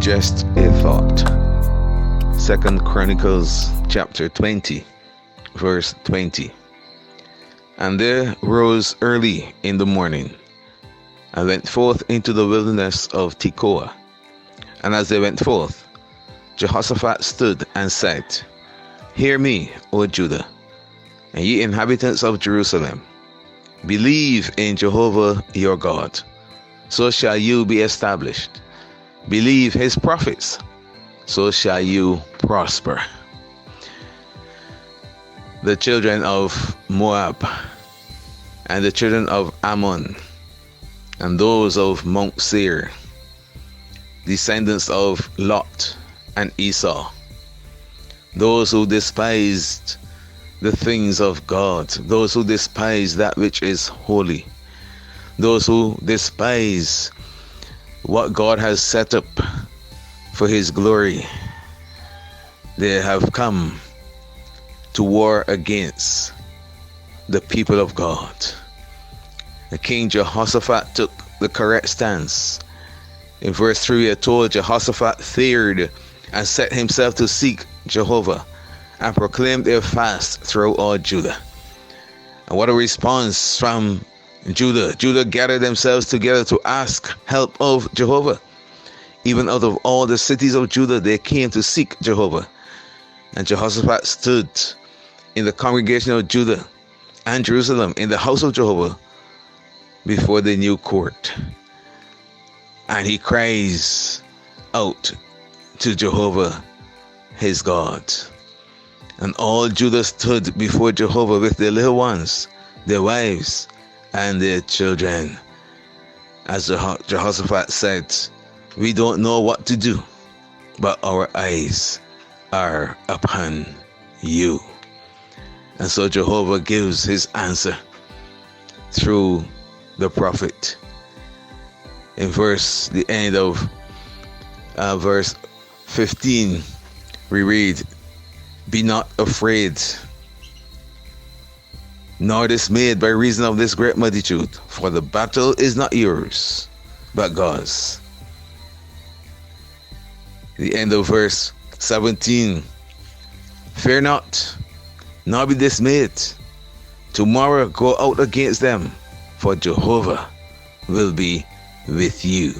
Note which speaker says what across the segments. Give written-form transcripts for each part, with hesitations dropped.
Speaker 1: Just a thought. Second Chronicles chapter 20, verse 20. And they rose early in the morning and went forth into the wilderness of Tekoa. And as they went forth, Jehoshaphat stood and said, Hear me, O Judah, and ye inhabitants of Jerusalem. Believe in Jehovah your God, so shall you be established. Believe his prophets, so shall you prosper. The children of Moab and the children of Ammon and those of Mount Seir, descendants of Lot and Esau, those who despised the things of God, those who despise that which is holy, those who despise what God has set up for his glory, they have come to war against the people of God. The King Jehoshaphat took the correct stance. In verse 3, we are told Jehoshaphat feared and set himself to seek Jehovah and proclaimed a fast throughout all Judah. And what a response from Judah. Judah gathered themselves together to ask help of Jehovah. Even out of all the cities of Judah, they came to seek Jehovah. And Jehoshaphat stood in the congregation of Judah and Jerusalem in the house of Jehovah before the new court. And he cries out to Jehovah, his God. And all Judah stood before Jehovah with their little ones, their wives, and their children. As Jehoshaphat said, we don't know what to do, but our eyes are upon you. And so Jehovah gives his answer through the prophet. In the end of verse 15, we read, Be not afraid, nor dismayed by reason of this great multitude, for the battle is not yours, but God's. The end of verse 17, Fear not, nor be dismayed. Tomorrow go out against them, for Jehovah will be with you.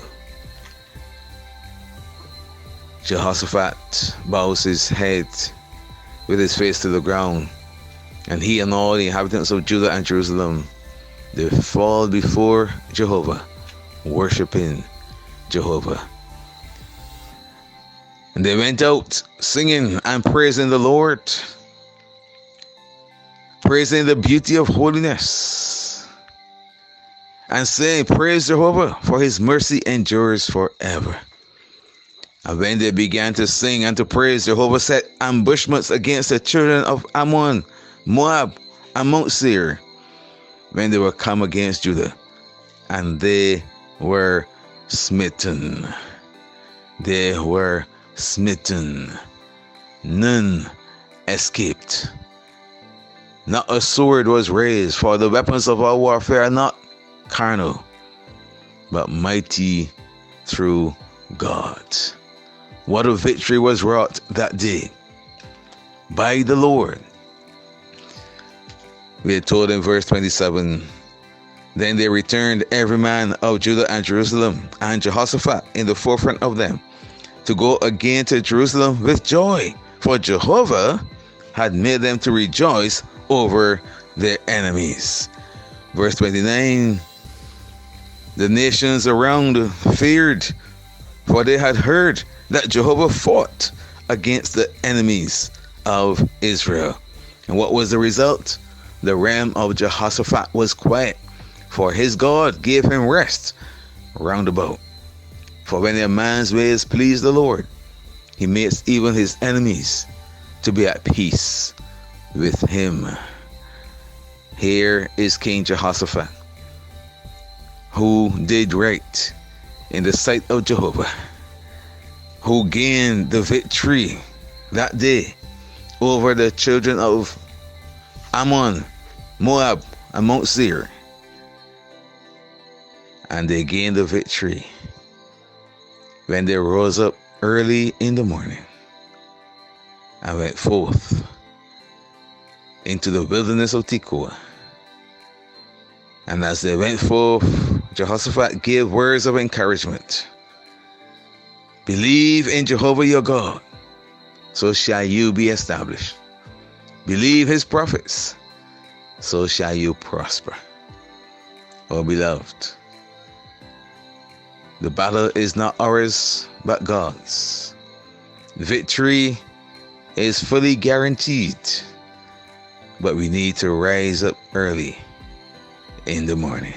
Speaker 1: Jehoshaphat bows his head with his face to the ground, and he and all the inhabitants of Judah and Jerusalem, they fall before Jehovah, worshiping Jehovah. And they went out singing and praising the Lord, praising the beauty of holiness, and saying, Praise Jehovah, for his mercy endures forever. And when they began to sing and to praise, Jehovah set ambushments against the children of Ammon, Moab, and Mount Seir, when they were come against Judah, and they were smitten. They were smitten. None escaped. Not a sword was raised, for the weapons of our warfare are not carnal, but mighty through God. What a victory was wrought that day by the Lord. We are told in verse 27, Then they returned every man of Judah and Jerusalem, and Jehoshaphat in the forefront of them, to go again to Jerusalem with joy, for Jehovah had made them to rejoice over their enemies. Verse 29, The nations around feared, for they had heard that Jehovah fought against the enemies of Israel. And what was the result? The realm of Jehoshaphat was quiet, for his God gave him rest round about. For when a man's ways please the Lord, he makes even his enemies to be at peace with him. Here is King Jehoshaphat, who did right in the sight of Jehovah, who gained the victory that day over the children of Ammon, Moab, and Mount Seir. And they gained the victory when they rose up early in the morning and went forth into the wilderness of Tekoa. And as they went forth, Jehoshaphat gave words of encouragement. Believe in Jehovah your God, so shall you be established. Believe his prophets, so shall you prosper. Oh, beloved, the battle is not ours, but God's. Victory is fully guaranteed, but we need to rise up early in the morning.